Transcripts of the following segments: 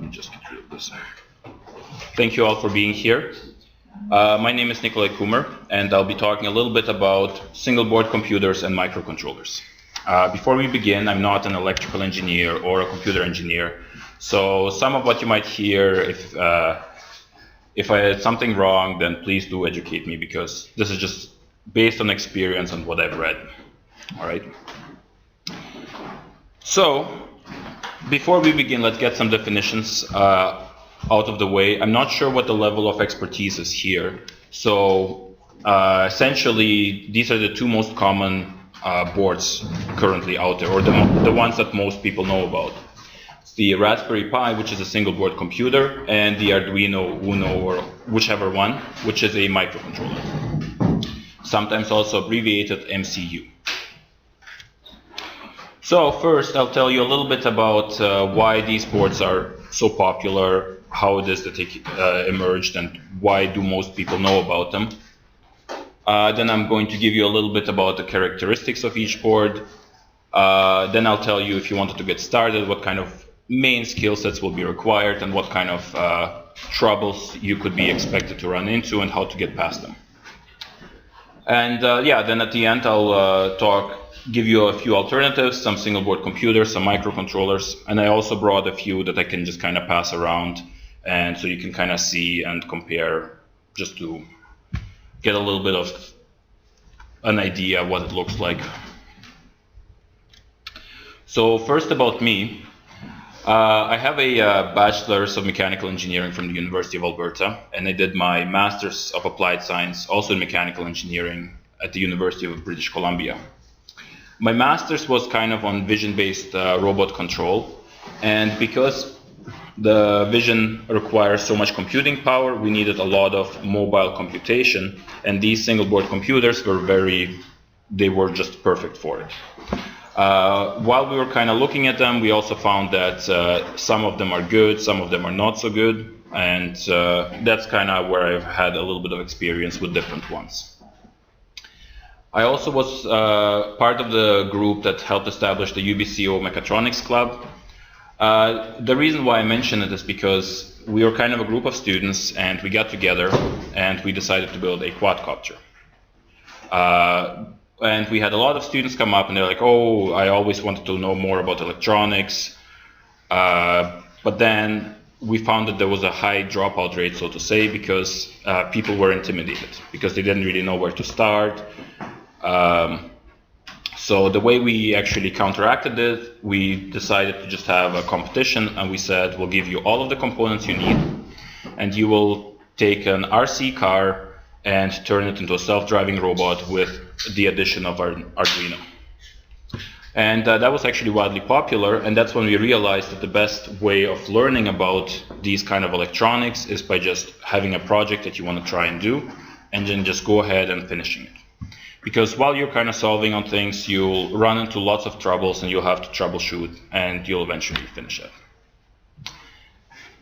me just get rid of this. Thank you all for being here. My name is Nikolai Kumar, and I'll be talking a little bit about single board computers and microcontrollers. Before we begin, I'm not an electrical engineer or a computer engineer, so some of what you might hear, if I had something wrong, then please do educate me, because this is just based on experience and what I've read. All right. So, before we begin, let's get some definitions out of the way. I'm not sure what the level of expertise is here. So, essentially, these are the two most common boards currently out there, or the ones that most people know about. It's the Raspberry Pi, which is a single board computer, and the Arduino Uno, or whichever one, which is a microcontroller, sometimes also abbreviated MCU. So first, I'll tell you a little bit about why these boards are so popular, how it is that they emerged, and why do most people know about them. Then I'm going to give you a little bit about the characteristics of each board. Then I'll tell you, if you wanted to get started, what kind of main skill sets will be required and what kind of troubles you could be expected to run into and how to get past them. And yeah, then at the end I'll give you a few alternatives, some single board computers, some microcontrollers, and I also brought a few that I can just kind of pass around, and so you can kind of see and compare, just to get a little bit of an idea what it looks like. So first, about me. I have a bachelor's of mechanical engineering from the University of Alberta, and I did my master's of applied science also in mechanical engineering at the University of British Columbia. My master's was kind of on vision-based robot control, and because the vision requires so much computing power, we needed a lot of mobile computation, and these single board computers were they were just perfect for it. While we were kind of looking at them, we also found that some of them are good, some of them are not so good, and that's kind of where I've had a little bit of experience with different ones. I also was part of the group that helped establish the UBCO Mechatronics Club. The reason why I mention it is because we were kind of a group of students, and we got together and we decided to build a quadcopter. And we had a lot of students come up and they're like, oh, I always wanted to know more about electronics. But then we found that there was a high dropout rate, so to say, because people were intimidated, because they didn't really know where to start. So the way we actually counteracted it, we decided to just have a competition, and we said, we'll give you all of the components you need, and you will take an RC car and turn it into a self-driving robot with the addition of our Arduino. And that was actually wildly popular, and that's when we realized that the best way of learning about these kind of electronics is by just having a project that you want to try and do, and then just go ahead and finishing it. Because while you're kind of solving on things, you'll run into lots of troubles and you'll have to troubleshoot, and you'll eventually finish it.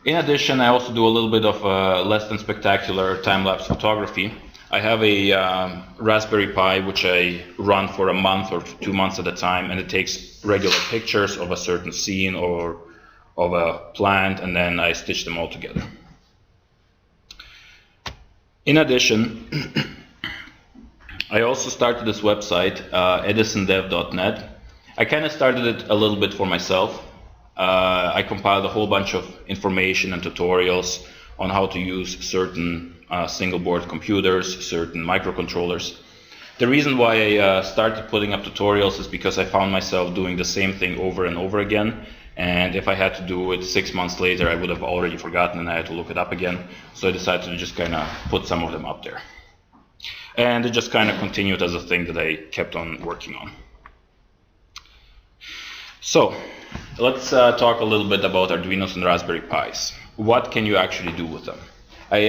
In addition, I also do a little bit of less than spectacular time-lapse photography. I have a Raspberry Pi which I run for a month or 2 months at a time, and it takes regular pictures of a certain scene or of a plant, and then I stitch them all together. In addition, I also started this website, edisondev.net. I kind of started it a little bit for myself. I compiled a whole bunch of information and tutorials on how to use certain single board computers, certain microcontrollers. The reason why I started putting up tutorials is because I found myself doing the same thing over and over again, and if I had to do it 6 months later, I would have already forgotten and I had to look it up again. So I decided to just kind of put some of them up there. And it just kind of continued as a thing that I kept on working on. So let's talk a little bit about Arduinos and Raspberry Pis. What can you actually do with them? I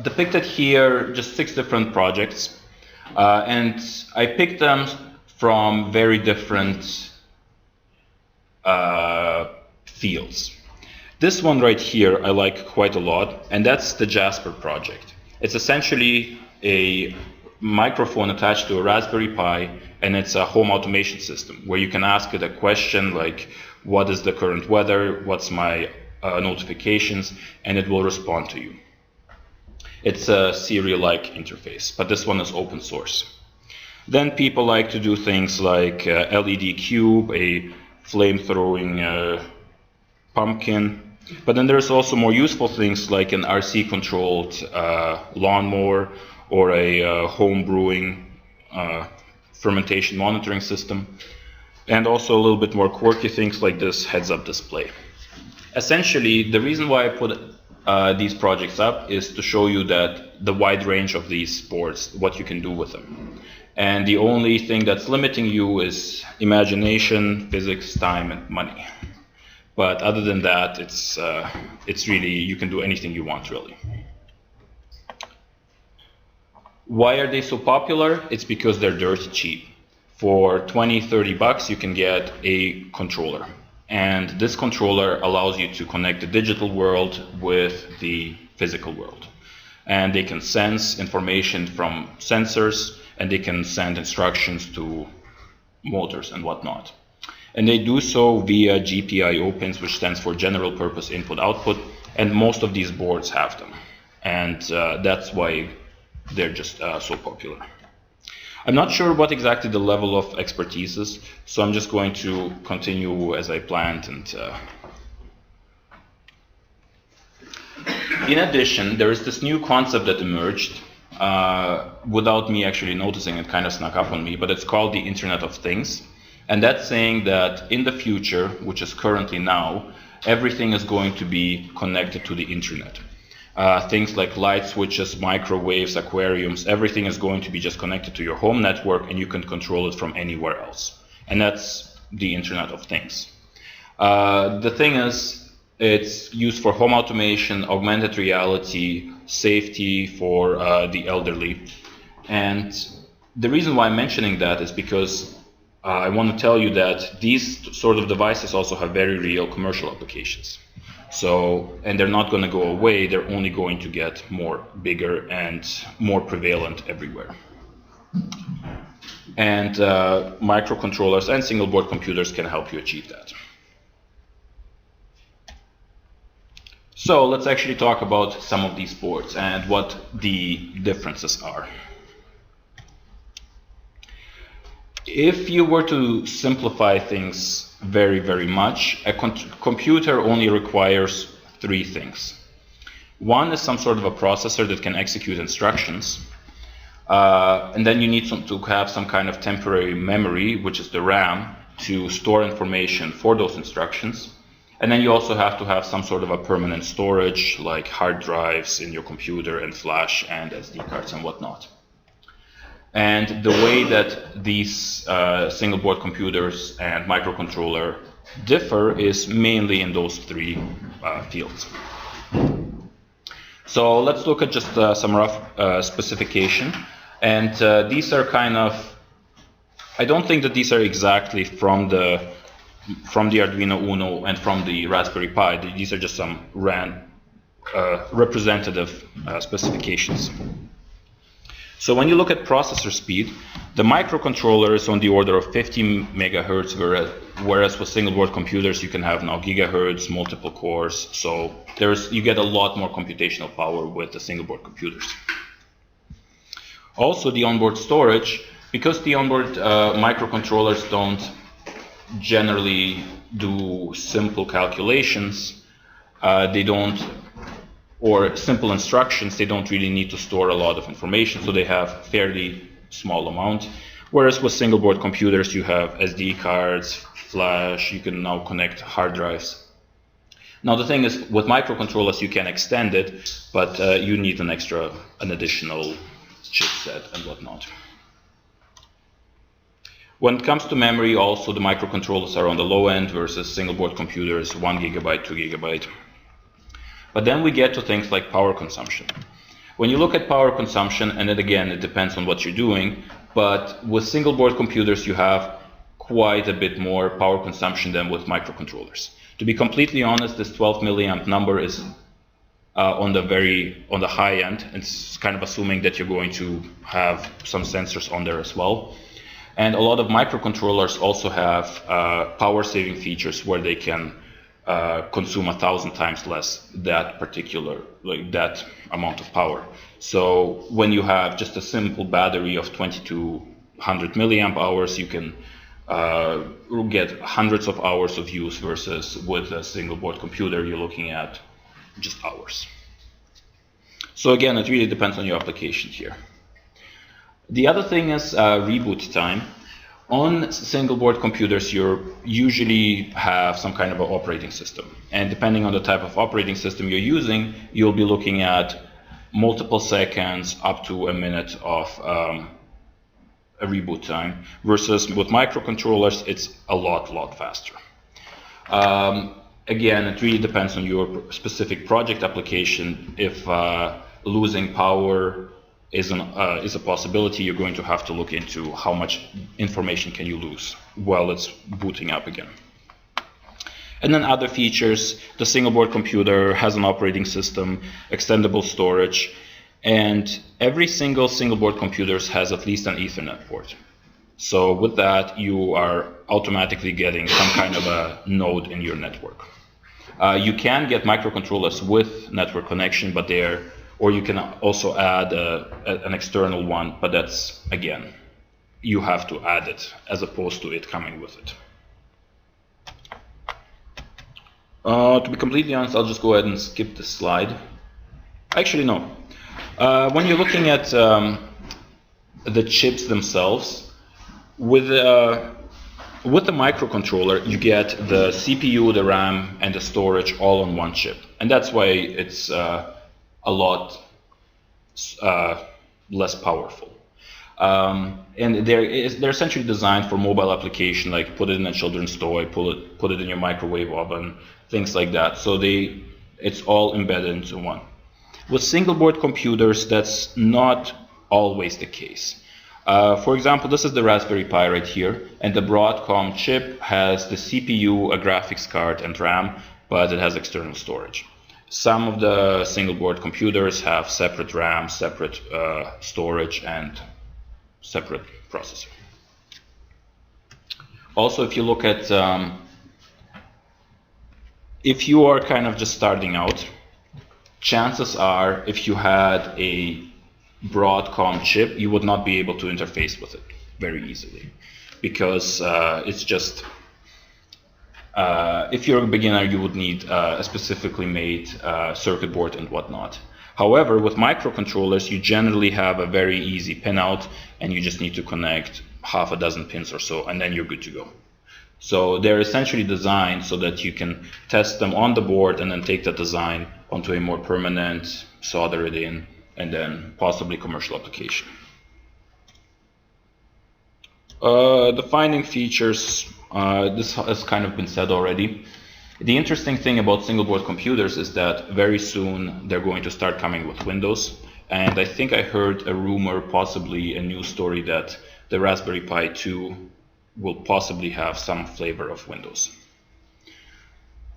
depicted here just 6 different projects, and I picked them from very different fields. This one right here I like quite a lot, and that's the Jasper project. It's essentially a microphone attached to a Raspberry Pi, and it's a home automation system where you can ask it a question like, what is the current weather, what's my notifications, and it will respond to you. It's a Siri-like interface, but this one is open source. Then people like to do things like LED cube, a flame-throwing pumpkin. But then there's also more useful things like an RC-controlled lawnmower or a home brewing fermentation monitoring system. And also a little bit more quirky things like this heads-up display. Essentially, the reason why I put these projects up is to show you that the wide range of these boards, what you can do with them. And the only thing that's limiting you is imagination, physics, time, and money. But other than that, it's really, you can do anything you want, really. Why are they so popular? It's because they're dirt cheap. For 20, 30 bucks, you can get a controller. And this controller allows you to connect the digital world with the physical world. And they can sense information from sensors, and they can send instructions to motors and whatnot. And they do so via GPIO pins, which stands for General Purpose Input-Output, and most of these boards have them. And that's why they're just so popular. I'm not sure what exactly the level of expertise is, so I'm just going to continue as I planned. And in addition, there is this new concept that emerged without me actually noticing. It kind of snuck up on me, but it's called the Internet of Things. And that's saying that in the future, which is currently now, everything is going to be connected to the internet. Things like light switches, microwaves, aquariums, everything is going to be just connected to your home network, and you can control it from anywhere else. And that's the Internet of Things. The thing is, it's used for home automation, augmented reality, safety for the elderly. And the reason why I'm mentioning that is because I want to tell you that these sort of devices also have very real commercial applications. So, and they're not going to go away, they're only going to get more bigger and more prevalent everywhere. And microcontrollers and single board computers can help you achieve that. So let's actually talk about some of these boards and what the differences are. If you were to simplify things very, very much, a computer only requires three things. One is some sort of a processor that can execute instructions. And then you need to have some kind of temporary memory, which is the RAM, to store information for those instructions. And then you also have to have some sort of a permanent storage, like hard drives in your computer and flash and SD cards and whatnot. And the way that these single board computers and microcontroller differ is mainly in those three fields. So let's look at just some rough specification. And these are kind of, I don't think that these are exactly from the Arduino Uno and from the Raspberry Pi. These are just some representative specifications. So when you look at processor speed, the microcontroller is on the order of 50 megahertz, whereas with single board computers you can have now gigahertz, multiple cores. So you get a lot more computational power with the single board computers. Also the onboard storage, because the onboard microcontrollers don't generally do simple calculations, or simple instructions, they don't really need to store a lot of information, so they have fairly small amount. Whereas with single board computers, you have SD cards, flash, you can now connect hard drives. Now the thing is, with microcontrollers, you can extend it, but you need an additional chipset and whatnot. When it comes to memory, also the microcontrollers are on the low end versus single board computers, 1 gigabyte, 2 gigabyte. But then we get to things like power consumption. When you look at power consumption, and then again, it depends on what you're doing, but with single board computers, you have quite a bit more power consumption than with microcontrollers. To be completely honest, this 12 milliamp number is on the high end. It's kind of assuming that you're going to have some sensors on there as well. And a lot of microcontrollers also have power saving features where they can consume 1,000 times less that that amount of power. So when you have just a simple battery of 2200 milliamp hours, you can get hundreds of hours of use, versus with a single board computer, you're looking at just hours. So again, it really depends on your application here. The other thing is reboot time. On single board computers, you usually have some kind of an operating system. And depending on the type of operating system you're using, you'll be looking at multiple seconds up to a minute of a reboot time, versus with microcontrollers, it's a lot faster. Again, it really depends on your specific project application. If losing power is a possibility, you're going to have to look into how much information can you lose while it's booting up again. And then other features, the single board computer has an operating system, extendable storage, and every single board computer has at least an Ethernet port. So with that, you are automatically getting some kind of a node in your network. You can get microcontrollers with network connection, but or you can also add an external one, but that's, again, you have to add it as opposed to it coming with it. To be completely honest, I'll just go ahead and skip this slide. Actually, no. When you're looking at the chips themselves, with the microcontroller, you get the CPU, the RAM, and the storage all on one chip. And that's why it's a lot less powerful. And they're essentially designed for mobile application, like put it in a children's toy, put it in your microwave oven, things like that. So it's all embedded into one. With single board computers, that's not always the case. For example, this is the Raspberry Pi right here, and the Broadcom chip has the CPU, a graphics card, and RAM, but it has external storage. Some of the single board computers have separate RAM, separate storage, and separate processor. Also, if you look at, if you are kind of just starting out, chances are if you had a Broadcom chip, you would not be able to interface with it very easily, because it's just, if you're a beginner, you would need a specifically made circuit board and whatnot. However, with microcontrollers, you generally have a very easy pinout, and you just need to connect half a dozen pins or so, and then you're good to go. So they're essentially designed so that you can test them on the board and then take that design onto a more permanent, solder it in, and then possibly commercial application. Defining features, this has kind of been said already. The interesting thing about single board computers is that very soon they're going to start coming with Windows. And I think I heard a rumor, possibly a news story, that the Raspberry Pi 2 will possibly have some flavor of Windows.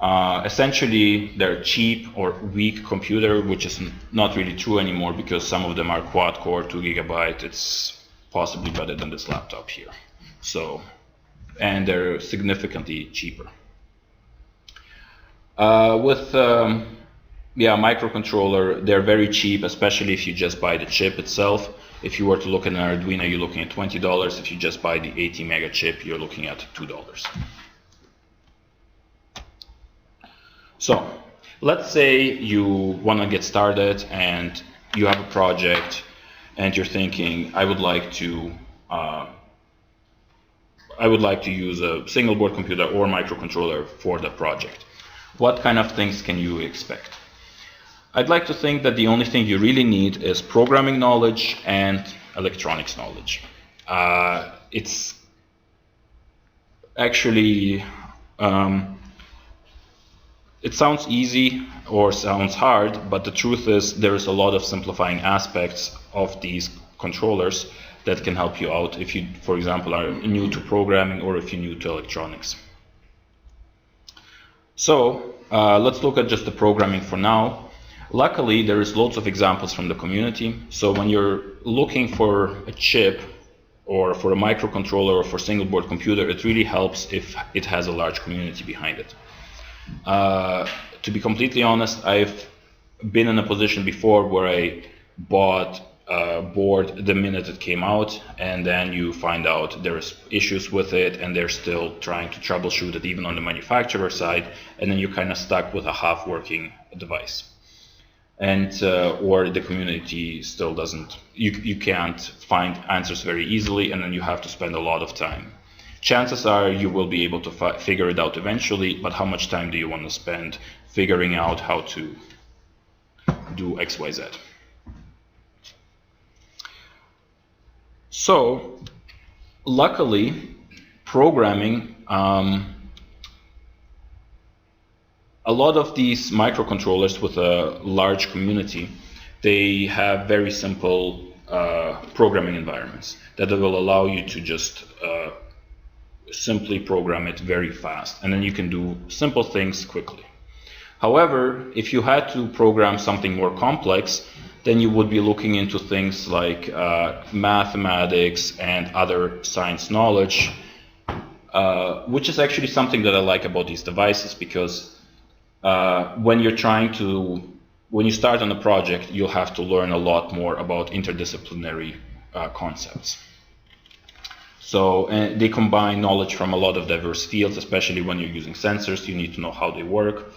Essentially, they're cheap or weak computer, which is not really true anymore, because some of them are quad core, 2 GB. It's possibly better than this laptop here. So, and they're significantly cheaper. With microcontroller, they're very cheap, especially if you just buy the chip itself. If you were to look at an Arduino, you're looking at $20. If you just buy the 80 mega chip, you're looking at $2. So let's say you want to get started and you have a project and you're thinking, I would like to use a single board computer or microcontroller for the project. What kind of things can you expect? I'd like to think that the only thing you really need is programming knowledge and electronics knowledge. It's actually, it sounds easy or sounds hard, but the truth is there is a lot of simplifying aspects of these controllers that can help you out if you, for example, are new to programming or if you're new to electronics. So let's look at just the programming for now. Luckily, there is lots of examples from the community. So when you're looking for a chip or for a microcontroller or for a single board computer, it really helps if it has a large community behind it. To be completely honest, I've been in a position before where I bought a board the minute it came out, and then you find out there's issues with it and they're still trying to troubleshoot it even on the manufacturer side, and then you're kind of stuck with a half-working device. And or the community still doesn't, you can't find answers very easily, and then you have to spend a lot of time. Chances are you will be able to figure it out eventually, but how much time do you want to spend figuring out how to do X, Y, Z? So, luckily, programming, a lot of these microcontrollers with a large community, they have very simple programming environments that will allow you to just simply program it very fast, and then you can do simple things quickly. However, if you had to program something more complex, then you would be looking into things like mathematics and other science knowledge, which is actually something that I like about these devices, because when you start on a project, you'll have to learn a lot more about interdisciplinary concepts. So they combine knowledge from a lot of diverse fields, especially when you're using sensors. You need to know how they work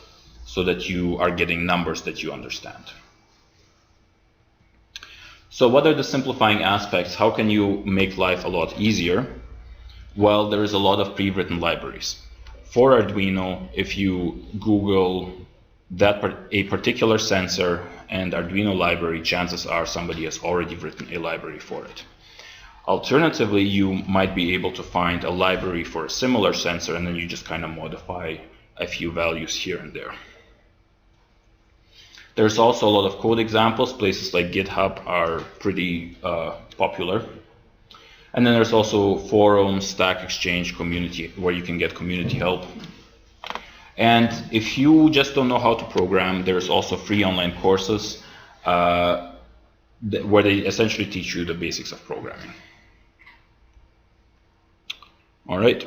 so that you are getting numbers that you understand. So what are the simplifying aspects? How can you make life a lot easier? Well, there is a lot of pre-written libraries. For Arduino, if you Google a particular sensor and Arduino library, chances are somebody has already written a library for it. Alternatively, you might be able to find a library for a similar sensor, and then you just kind of modify a few values here and there. There's also a lot of code examples. Places like GitHub are pretty popular. And then there's also forums, Stack Exchange, community, where you can get community help. And if you just don't know how to program, there's also free online courses where they essentially teach you the basics of programming. All right.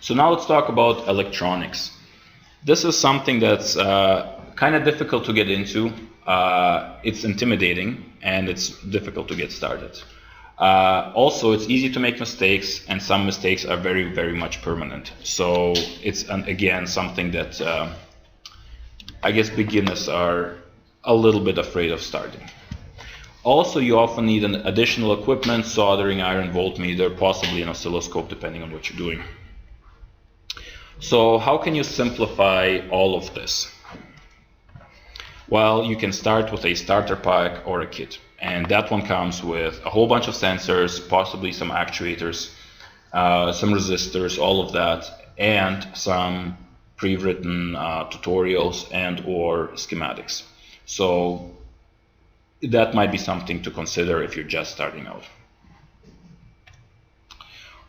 So now let's talk about electronics. This is something that's kind of difficult to get into. It's intimidating and it's difficult to get started. Also, it's easy to make mistakes, and some mistakes are very, very much permanent. So it's, again, something that I guess beginners are a little bit afraid of starting. Also, you often need an additional equipment, soldering iron, voltmeter, possibly an oscilloscope, depending on what you're doing. So how can you simplify all of this? Well, you can start with a starter pack or a kit. And that one comes with a whole bunch of sensors, possibly some actuators, some resistors, all of that, and some pre-written tutorials and or schematics. So that might be something to consider if you're just starting out.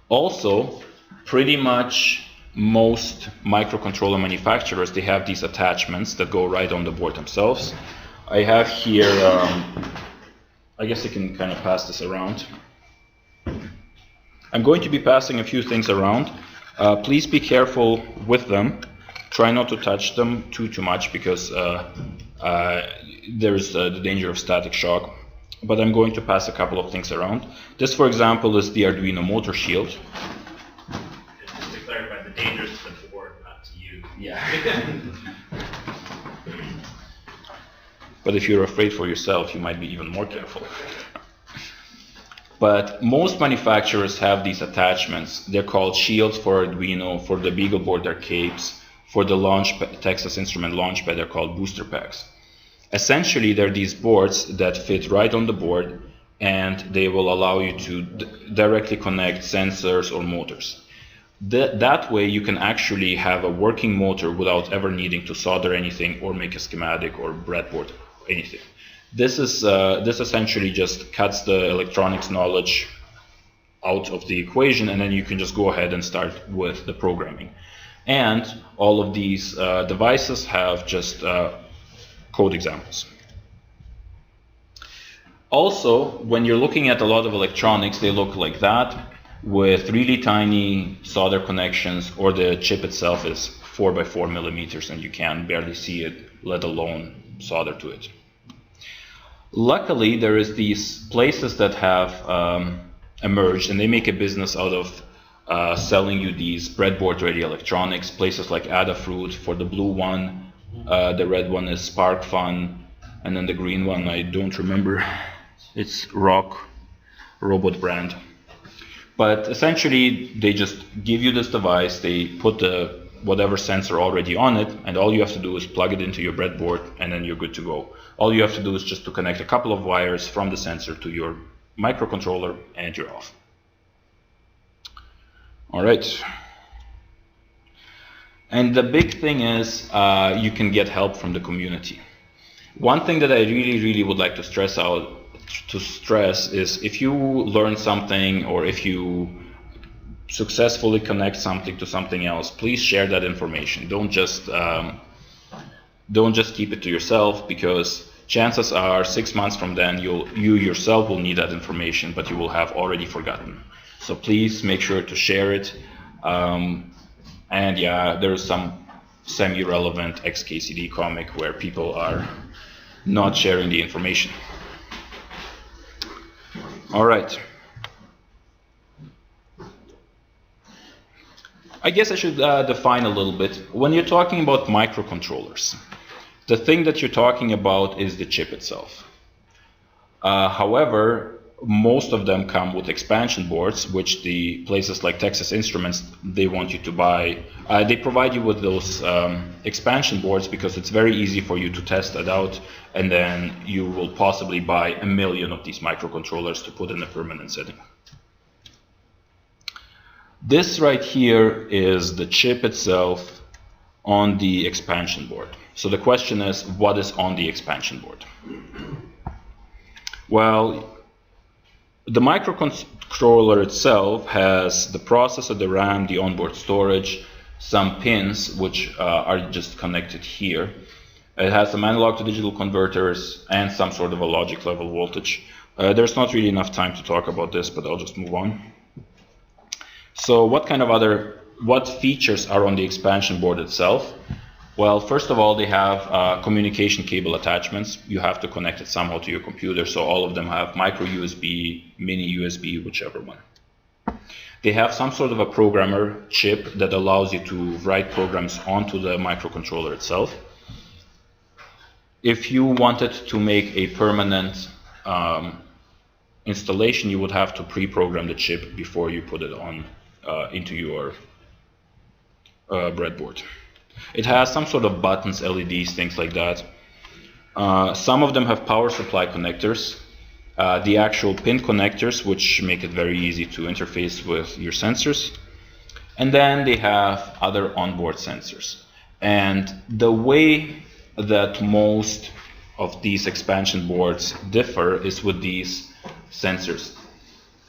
Also, pretty much most microcontroller manufacturers, they have these attachments that go right on the board themselves. I have here, I guess I can kind of pass this around. I'm going to be passing a few things around. Please be careful with them. Try not to touch them too much, because there's the danger of static shock. But I'm going to pass a couple of things around. This, for example, is the Arduino motor shield. Just to clarify, the danger is to the board, not to you. Yeah. But if you're afraid for yourself, you might be even more careful. But most manufacturers have these attachments. They're called shields for Arduino. For the Beaglebone, they're capes. For the LaunchPad, Texas Instrument LaunchPad, they're called booster packs. Essentially, they're these boards that fit right on the board, and they will allow you to directly connect sensors or motors. That way, you can actually have a working motor without ever needing to solder anything or make a schematic or breadboard, anything. This essentially just cuts the electronics knowledge out of the equation, and then you can just go ahead and start with the programming. And all of these devices have just code examples. Also, when you're looking at a lot of electronics, they look like that, with really tiny solder connections, or the chip itself is 4 by 4 millimeters and you can barely see it, let alone solder to it. Luckily, there is these places that have emerged, and they make a business out of selling you these breadboard-ready electronics. Places like Adafruit for the blue one, the red one is SparkFun, and then the green one I don't remember. It's Rock Robot brand. But essentially, they just give you this device. They put the whatever sensor already on it, and all you have to do is plug it into your breadboard, and then you're good to go. All you have to do is just to connect a couple of wires from the sensor to your microcontroller, and you're off. All right. And the big thing is you can get help from the community. One thing that I really would like to stress is if you learn something or if you successfully connect something to something else, please share that information. Don't just keep it to yourself, because chances are 6 months from then you yourself will need that information, but you will have already forgotten. So please make sure to share it. And yeah, there's some semi-relevant XKCD comic where people are not sharing the information. All right. I guess I should define a little bit. When you're talking about microcontrollers, the thing that you're talking about is the chip itself. However, most of them come with expansion boards, which the places like Texas Instruments, they want you to buy. They provide you with those expansion boards because it's very easy for you to test that out, and then you will possibly buy 1 million of these microcontrollers to put in a permanent setting. This right here is the chip itself on the expansion board. So the question is, what is on the expansion board? Well, the microcontroller itself has the processor, the RAM, the onboard storage, some pins which are just connected here. It has some analog to digital converters and some sort of a logic level voltage. There's not really enough time to talk about this, but I'll just move on. So what features are on the expansion board itself? Well, first of all, they have communication cable attachments. You have to connect it somehow to your computer, so all of them have micro USB, mini USB, whichever one. They have some sort of a programmer chip that allows you to write programs onto the microcontroller itself. If you wanted to make a permanent installation, you would have to pre-program the chip before you put it on into your breadboard. It has some sort of buttons, LEDs, things like that. Some of them have power supply connectors, the actual pin connectors, which make it very easy to interface with your sensors. And then they have other onboard sensors. And the way that most of these expansion boards differ is with these sensors.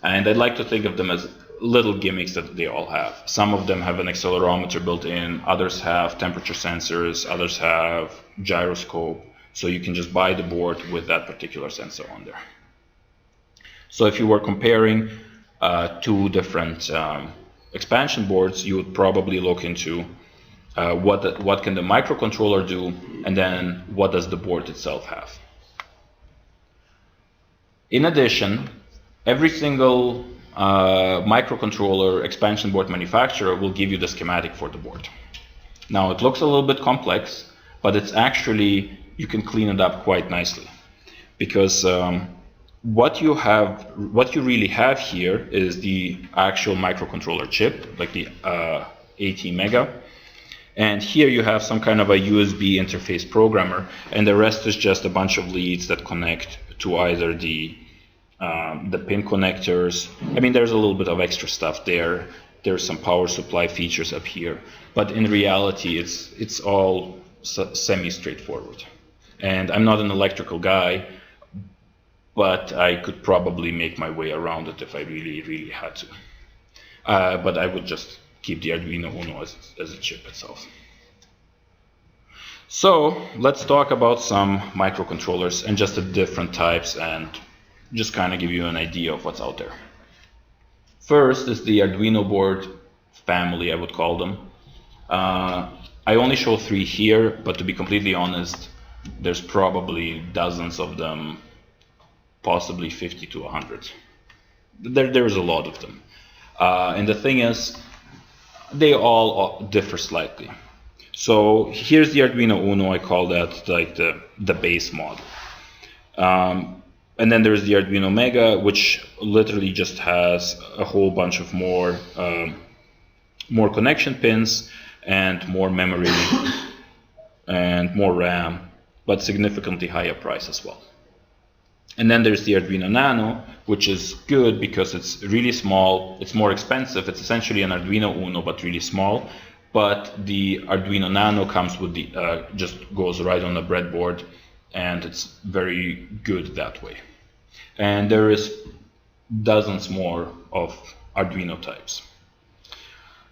And I'd like to think of them as little gimmicks that they all have. Some of them have an accelerometer built in, others have temperature sensors, others have gyroscope, so you can just buy the board with that particular sensor on there. So if you were comparing two different expansion boards, you would probably look into what can the microcontroller do, and then what does the board itself have. In addition, every single microcontroller expansion board manufacturer will give you the schematic for the board. Now it looks a little bit complex, but it's actually, you can clean it up quite nicely, because what you really have here is the actual microcontroller chip, like the 80 mega, and here you have some kind of a USB interface programmer, and the rest is just a bunch of leads that connect to either the pin connectors. I mean, there's a little bit of extra stuff there. There's some power supply features up here, but in reality, it's all semi-straightforward. And I'm not an electrical guy, but I could probably make my way around it if I really had to. But I would just keep the Arduino Uno as a chip itself. So let's talk about some microcontrollers and just the different types, and just kind of give you an idea of what's out there. First is the Arduino board family, I would call them. I only show 3 here, but to be completely honest, there's probably dozens of them, possibly 50 to 100. There's a lot of them. And the thing is, they all differ slightly. So here's the Arduino Uno. I call that like the base model. And then there's the Arduino Mega, which literally just has a whole bunch of more connection pins and more memory and more RAM, but significantly higher price as well. And then there's the Arduino Nano, which is good because it's really small, it's more expensive, it's essentially an Arduino Uno but really small, but the Arduino Nano comes with the, just goes right on the breadboard, and it's very good that way. And there is dozens more of Arduino types.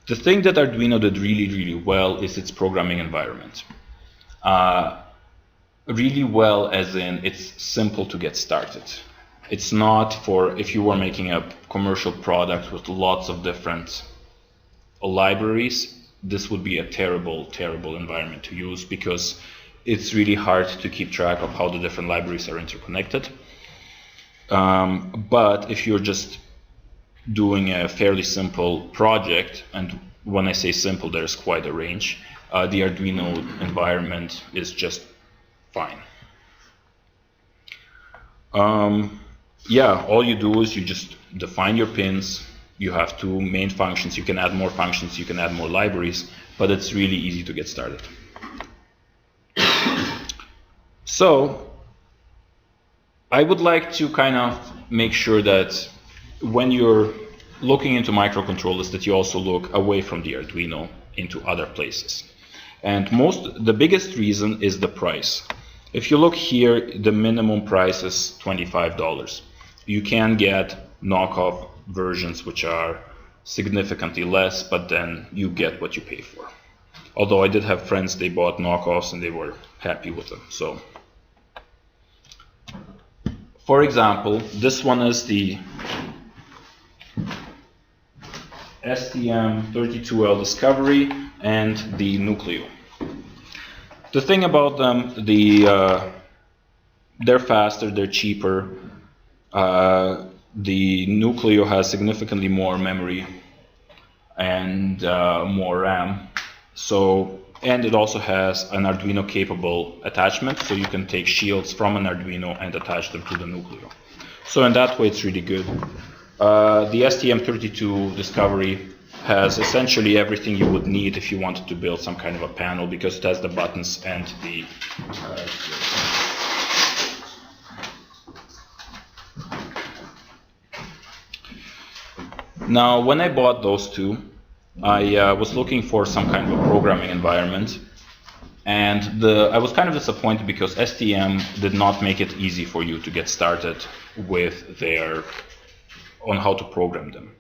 The thing that Arduino did really well is its programming environment. Really well as in it's simple to get started. It's not for if you were making a commercial product with lots of different libraries, this would be a terrible environment to use because it's really hard to keep track of how the different libraries are interconnected. But if you're just doing a fairly simple project, and when I say simple, there's quite a range, the Arduino environment is just fine. Yeah, all you do is you just define your pins. You have 2 main functions. You can add more functions, you can add more libraries, but it's really easy to get started. So I would like to kind of make sure that when you're looking into microcontrollers that you also look away from the Arduino into other places. And the biggest reason is the price. If you look here, the minimum price is $25. You can get knockoff versions which are significantly less, but then you get what you pay for. Although I did have friends, they bought knockoffs and they were happy with them. So, for example, this one is the STM32L Discovery and the Nucleo. The thing about them, they're faster, they're cheaper. The Nucleo has significantly more memory and more RAM. So, and it also has an Arduino capable attachment, so you can take shields from an Arduino and attach them to the Nucleo. So in that way it's really good. The STM32 Discovery has essentially everything you would need if you wanted to build some kind of a panel, because it has the buttons and the Now, when I bought those two, I was looking for some kind of a programming environment, and I was kind of disappointed because STM did not make it easy for you to get started with on how to program them.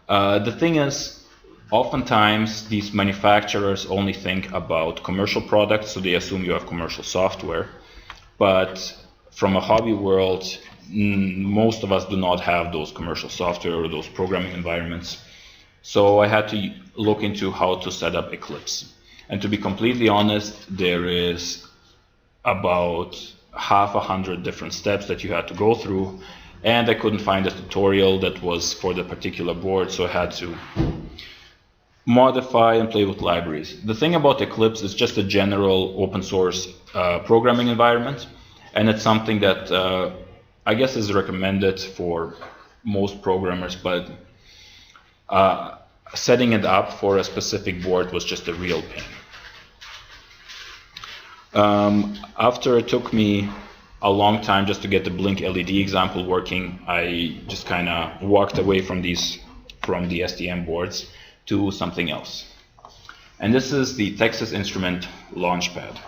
The thing is, oftentimes these manufacturers only think about commercial products, so they assume you have commercial software. But from a hobby world, most of us do not have those commercial software or those programming environments. So I had to look into how to set up Eclipse. And to be completely honest, there is about 100 different steps that you had to go through. And I couldn't find a tutorial that was for the particular board, so I had to modify and play with libraries. The thing about Eclipse is just a general open source programming environment, and it's something that I guess is recommended for most programmers, but setting it up for a specific board was just a real pain. After it took me a long time just to get the blink LED example working, I just kind of walked away from the STM boards to something else. And this is the Texas Instrument LaunchPad.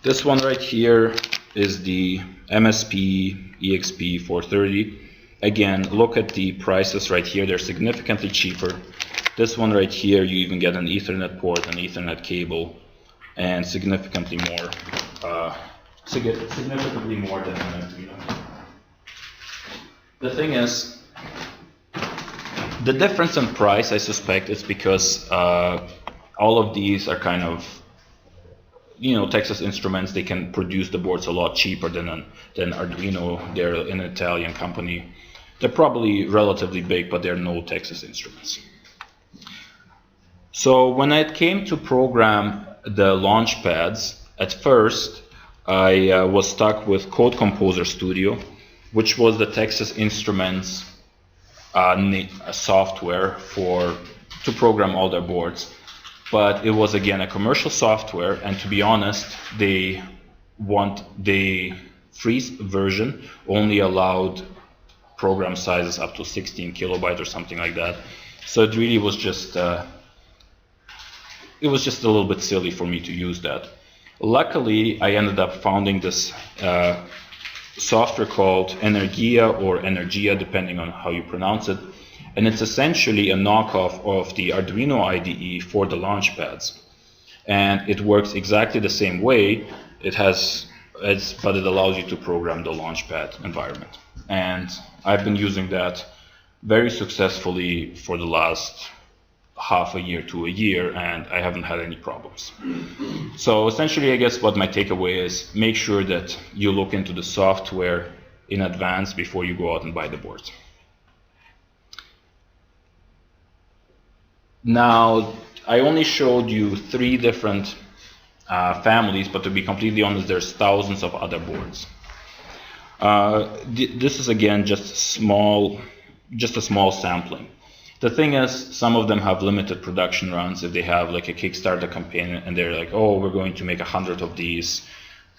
This one right here is the MSP EXP430. Again, look at the prices right here, they're significantly cheaper. This one right here, you even get an Ethernet port, an Ethernet cable, and significantly more than an Arduino. The thing is, The difference in price, I suspect, is because all of these are kind of, Texas Instruments. They can produce the boards a lot cheaper than Arduino. They're an Italian company. They're probably relatively big, but they're no Texas Instruments. So when it came to program the LaunchPads, at first I was stuck with Code Composer Studio, which was the Texas Instruments software to program all their boards. But it was, again, a commercial software, and to be honest, the free version only allowed program sizes up to 16 kilobytes or something like that. So it really was just a little bit silly for me to use that. Luckily, I ended up founding this software called Energia, or Energia, depending on how you pronounce it. And it's essentially a knockoff of the Arduino IDE for the LaunchPads. And it works exactly the same way. But it allows you to program the LaunchPad environment. And I've been using that very successfully for the last half a year to a year, and I haven't had any problems. So essentially, I guess what my takeaway is, make sure that you look into the software in advance before you go out and buy the boards. Now, I only showed you 3 different families, but to be completely honest, there's thousands of other boards. This is, again, just a small sampling. The thing is, some of them have limited production runs. If they have like a Kickstarter campaign and they're like, oh, we're going to make 100 of these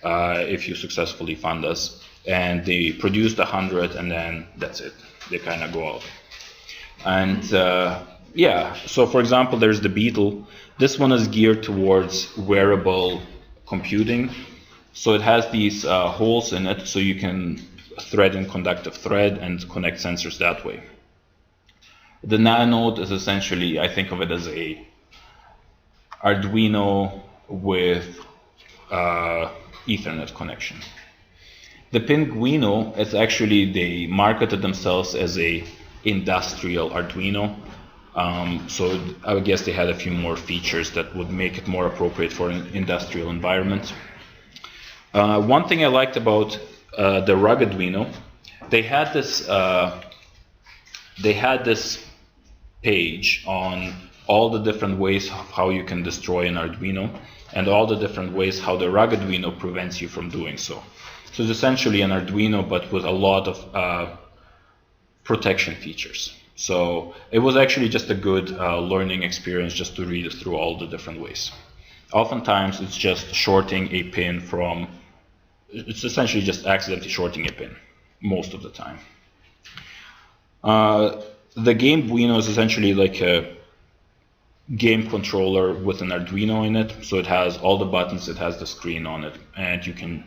if you successfully fund us. And they produced 100 and then that's it. They kind of go out. And yeah, so for example, there's the Beetle. This one is geared towards wearable computing. So it has these holes in it so you can thread in conductive thread and connect sensors that way. The Nanode is essentially, I think of it as a Arduino with Ethernet connection. The Pinguino is actually, they marketed themselves as a industrial Arduino. So I guess they had a few more features that would make it more appropriate for an industrial environment. One thing I liked about the Ruggedwino, they had this page on all the different ways of how you can destroy an Arduino and all the different ways how the Ruggedwino prevents you from doing so. So it's essentially an Arduino but with a lot of protection features. So it was actually just a good learning experience just to read through all the different ways. Oftentimes it's just shorting a pin from, it's essentially just accidentally shorting a pin most of the time. The Gamebuino is essentially like a game controller with an Arduino in it. So it has all the buttons, it has the screen on it, and you can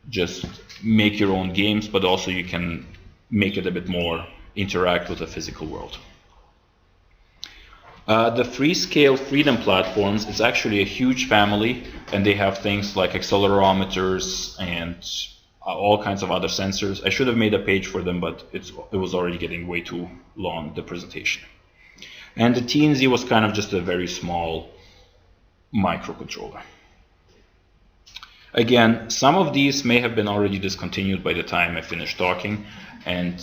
just make your own games, but also you can make it a bit more interact with the physical world. The Freescale Freedom platforms is actually a huge family, and they have things like accelerometers and all kinds of other sensors. I should have made a page for them, but it was already getting way too long, the presentation. And the TNZ was kind of just a very small microcontroller. Again, some of these may have been already discontinued by the time I finished talking, and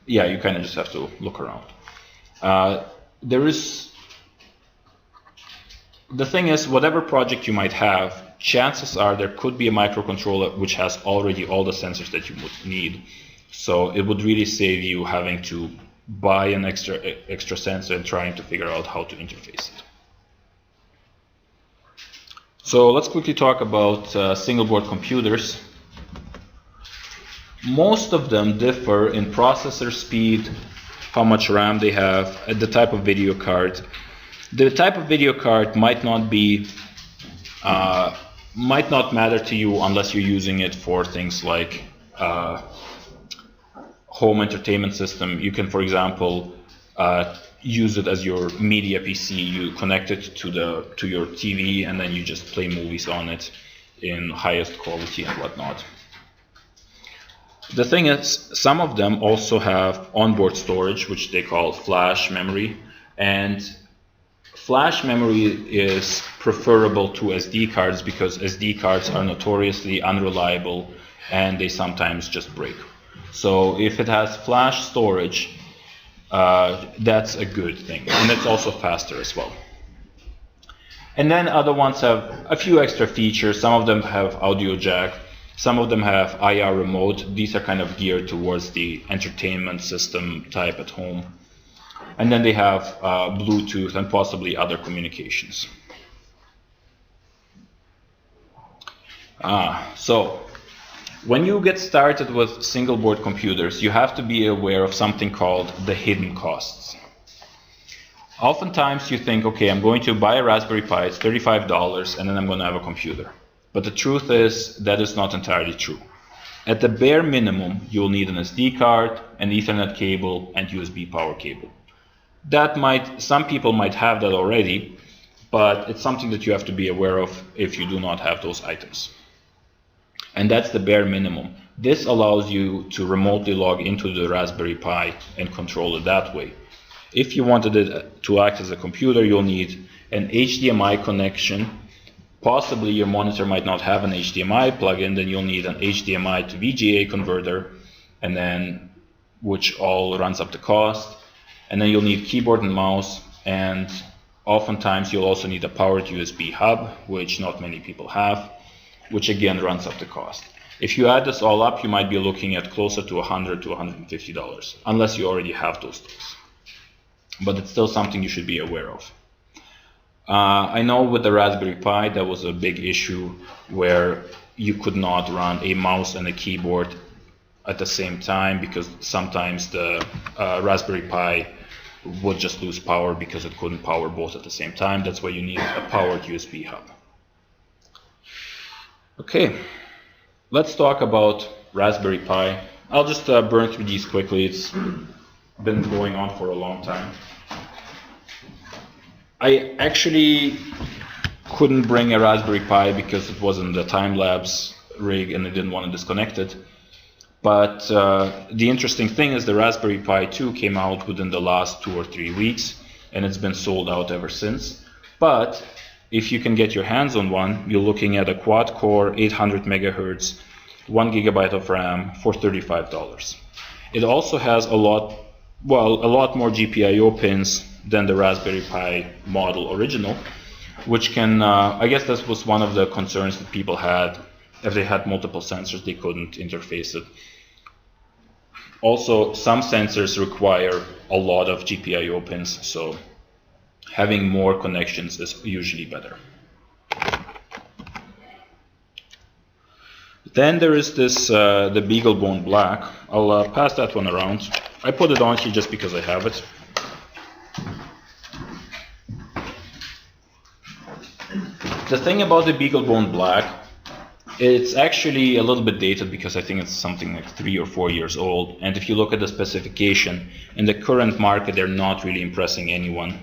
yeah, you kind of just have to look around. The thing is, whatever project you might have, chances are there could be a microcontroller which has already all the sensors that you would need. So it would really save you having to buy an extra sensor and trying to figure out how to interface it. So let's quickly talk about single board computers. Most of them differ in processor speed, how much RAM they have, and the type of video card. The type of video card might not matter to you unless you're using it for things like home entertainment system. You can, for example, use it as your media PC. You connect it to your TV, and then you just play movies on it in highest quality and whatnot. The thing is, some of them also have onboard storage, which they call flash memory, and flash memory is preferable to SD cards because SD cards are notoriously unreliable and they sometimes just break. So if it has flash storage, that's a good thing, and it's also faster as well. And then other ones have a few extra features. Some of them have audio jack, some of them have IR remote. These are kind of geared towards the entertainment system type at home. And then they have Bluetooth and possibly other communications. So when you get started with single board computers, you have to be aware of something called the hidden costs. Oftentimes you think, okay, I'm going to buy a Raspberry Pi, it's $35, and then I'm going to have a computer. But the truth is, that is not entirely true. At the bare minimum, you'll need an SD card, an Ethernet cable, and USB power cable. Some people might have that already, but it's something that you have to be aware of if you do not have those items. And that's the bare minimum. This allows you to remotely log into the Raspberry Pi and control it that way. If you wanted it to act as a computer, you'll need an HDMI connection. Possibly your monitor might not have an HDMI plug-in, then you'll need an HDMI to VGA converter, and then which all runs up the cost. And then you'll need keyboard and mouse, and oftentimes you'll also need a powered USB hub, which not many people have, which again runs up the cost. If you add this all up, you might be looking at closer to $100 to $150, unless you already have those things. But it's still something you should be aware of. I know with the Raspberry Pi, there was a big issue where you could not run a mouse and a keyboard at the same time because sometimes the Raspberry Pi would just lose power because it couldn't power both at the same time. That's why you need a powered USB hub. Okay, let's talk about Raspberry Pi. I'll just burn through these quickly. It's been going on for a long time. I actually couldn't bring a Raspberry Pi because it wasn't the time-lapse rig and I didn't want to disconnect it. But the interesting thing is the Raspberry Pi 2 came out within the last 2 or 3 weeks, and it's been sold out ever since. But if you can get your hands on one, you're looking at a quad-core 800 megahertz, 1 gigabyte of RAM for $35. It also has a lot more GPIO pins than the Raspberry Pi model original, which can, I guess this was one of the concerns that people had. If they had multiple sensors, they couldn't interface it. Also, some sensors require a lot of GPIO pins, so having more connections is usually better. Then there is this, the Beaglebone Black. I'll pass that one around. I put it on here just because I have it. The thing about the Beaglebone Black, it's actually a little bit dated because I think it's something like 3 or 4 years old. And if you look at the specification, in the current market, they're not really impressing anyone,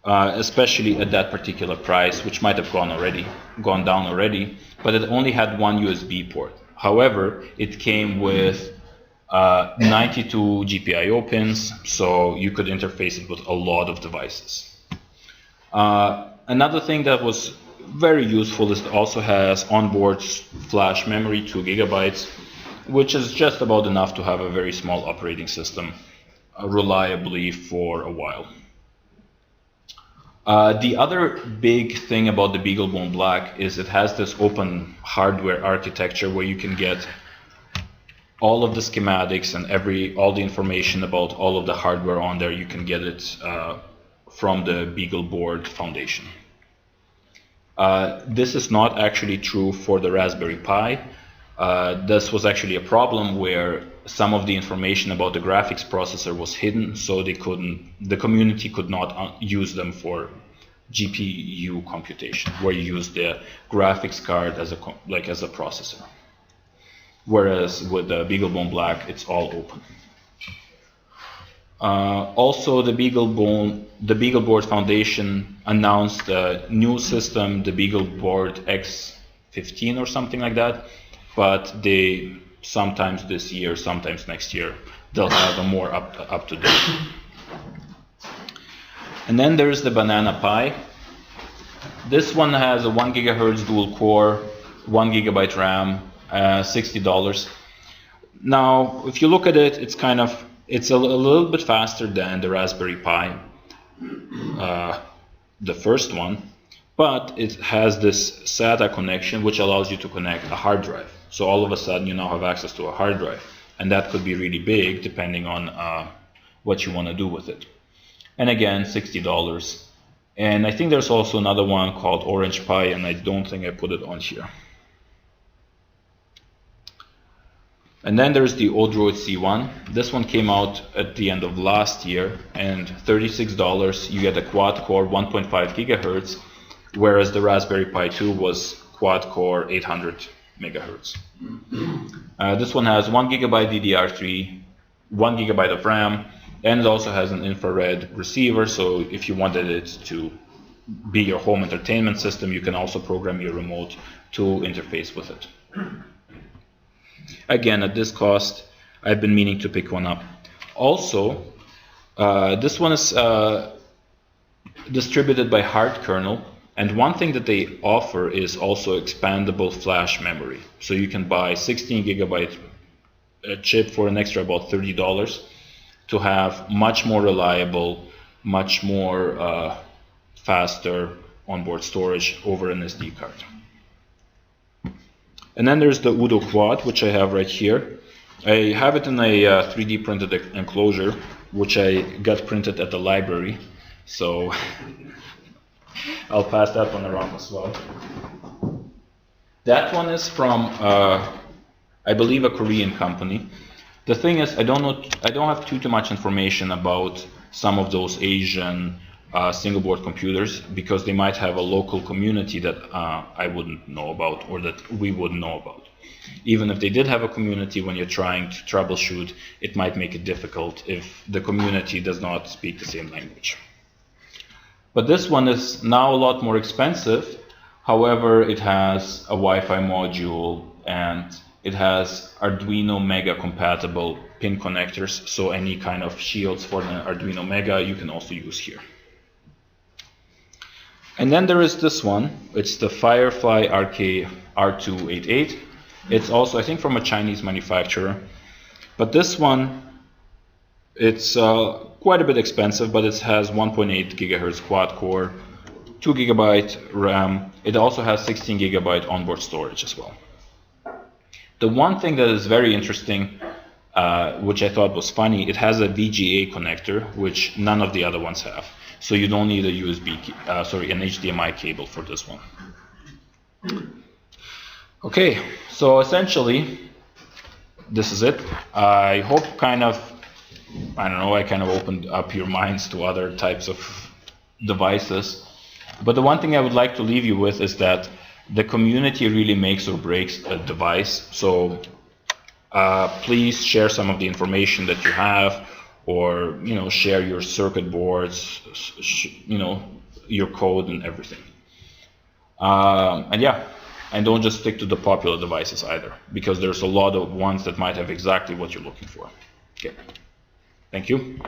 especially at that particular price, which might have gone down already. But it only had one USB port. However, it came with 92 GPIO pins, so you could interface it with a lot of devices. Another thing that was very useful is it also has onboard flash memory, 2 gigabytes, which is just about enough to have a very small operating system reliably for a while. The other big thing about the Beaglebone Black is it has this open hardware architecture where you can get all of the schematics and all the information about all of the hardware on there. You can get it from the Beagleboard Foundation. This is not actually true for the Raspberry Pi. This was actually a problem where some of the information about the graphics processor was hidden, so the community could not use them for GPU computation, where you use the graphics card as a processor. Whereas with the Beaglebone Black, it's all open. Also, the Beagleboard Foundation announced a new system, the Beagleboard X15 or something like that, but they sometimes this year, sometimes next year, they'll have a more up to date. And then there's the Banana Pi. This one has a 1 gigahertz dual core, 1 gigabyte RAM, $60. Now, if you look at it, it's a little bit faster than the Raspberry Pi, the first one, but it has this SATA connection which allows you to connect a hard drive. So all of a sudden you now have access to a hard drive, and that could be really big depending on what you want to do with it. And again, $60. And I think there's also another one called Orange Pi, and I don't think I put it on here. And then there's the Odroid C1. This one came out at the end of last year, and $36. You get a quad-core 1.5 gigahertz, whereas the Raspberry Pi 2 was quad-core 800 megahertz. This one has 1 gigabyte DDR3, 1 gigabyte of RAM, and it also has an infrared receiver, so if you wanted it to be your home entertainment system, you can also program your remote to interface with it. Again, at this cost, I've been meaning to pick one up. Also, this one is distributed by Hardkernel, and one thing that they offer is also expandable flash memory. So you can buy 16 gigabyte chip for an extra about $30 to have much more reliable, much more faster onboard storage over an SD card. And then there's the Udo Quad, which I have right here. I have it in a 3D printed enclosure, which I got printed at the library. So I'll pass that one around as well. That one is from, I believe, a Korean company. The thing is, I don't have too much information about some of those Asian single board computers, because they might have a local community that I wouldn't know about, or that we wouldn't know about. Even if they did have a community, when you're trying to troubleshoot, it might make it difficult if the community does not speak the same language. But this one is now a lot more expensive. However, it has a Wi-Fi module, and it has Arduino Mega compatible pin connectors, so any kind of shields for the Arduino Mega you can also use here. And then there is this one. It's the Firefly RK R288. It's also, I think, from a Chinese manufacturer. But this one, it's quite a bit expensive, but it has 1.8 gigahertz quad core, 2 gigabyte RAM. It also has 16 gigabyte onboard storage as well. The one thing that is very interesting, which I thought was funny, it has a VGA connector, which none of the other ones have. So you don't need a an HDMI cable for this one. Okay, so essentially, this is it. I hope I kind of opened up your minds to other types of devices. But the one thing I would like to leave you with is that the community really makes or breaks a device. So please share some of the information that you have, or share your circuit boards, your code and everything. And don't just stick to the popular devices either, because there's a lot of ones that might have exactly what you're looking for. Okay, thank you.